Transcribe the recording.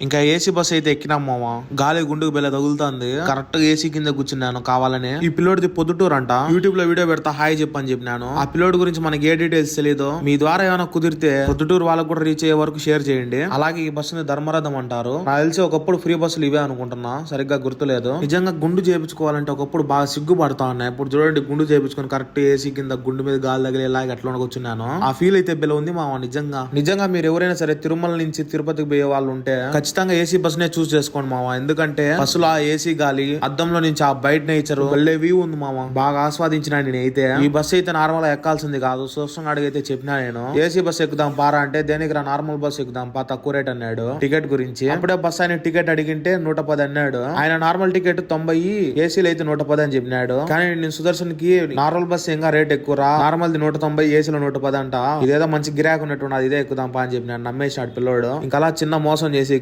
ఇంకా AC bus అయితే ఎక్కినాం మామ. గాలి గుండుకు బెల్ల తగులుతుంది. కరెక్ట్ గా ఏసీ కింద కూర్చున్నాను కావాలని. ఈ పిల్లోడిది పొద్దుటూరు అంట. యూట్యూబ్ లో వీడియో పెడతా హాయ్ చెప్పని చెప్పినాను. ఆ పిల్లోడి గురించి మనకి ఏ డీటెయిల్స్ తెలియదు. మీ ద్వారా ఏమైనా కుదిరితే పొద్దుటూరు వాళ్ళకు కూడా రీచ్ అయ్యే వరకు షేర్ చేయండి. అలాగే ఈ బస్సుని ధర్మరథం అంటారు. నాకు తెలిసి ఒకప్పుడు ఫ్రీ బస్సులు ఇవే అనుకుంటున్నా, సరిగ్గా గుర్తులేదు. నిజంగా గుండు చేయించుకోవాలంటే ఒకప్పుడు బాగా సిగ్గుపడతా ఉన్నాయి. ఇప్పుడు చూడండి గుండు చేయించుకొని కరెక్ట్ ఏసీ కింద గుండు మీద గాలి తగిలేలాగా ఎట్లా కూర్చున్నాను. ఆ ఫీల్ అయితే బెల ఉంది మామ. నిజంగా మీరు ఎవరైనా సరే తిరుమల నుంచి తిరుపతికి పోయే వాళ్ళు ఉంటే ఖచ్చితంగా ఏసీ బస్ నే చూస్ చేసుకోండి మామ. ఎందుకంటే బస్సులో ఆ ఏసీ గాలి, అద్దంలో నుంచి ఆ బయట నేచర్ వెళ్ళే వ్యూ ఉంది మామ. బాగా ఆస్వాదించిన నేనైతే. ఈ బస్ అయితే నార్మల్ గా ఎక్కాల్సింది కాదు. సూక్ష్మంగా అడిగైతే చెప్పినా నేను. ఏసీ బస్ ఎక్కుదాం పారా అంటే దేనికి రా నార్మల్ బస్ ఎక్కుదాం పా తక్కువ రేట్ అన్నాడు టికెట్ గురించి. అప్పుడే బస్ ఆయన టికెట్ అడిగింటే 110 అన్నాడు. ఆయన నార్మల్ టికెట్ 90, ఏసీలు అయితే 110 అని చెప్పినాడు. కానీ నేను సుదర్శన్ కి నార్మల్ బస్ ఇంకా రేట్ ఎక్కువ రా, నార్మల్ ది 190, ఏసీలో 110 అంట. ఇదేదో మంచి గిరాక్ ఉన్నట్టు ఇదే ఎక్కుదాం పా అని చెప్పినాడు. నమ్మేసాడు పిల్లోడు. ఇంకా అలా చిన్న మోసం చేసి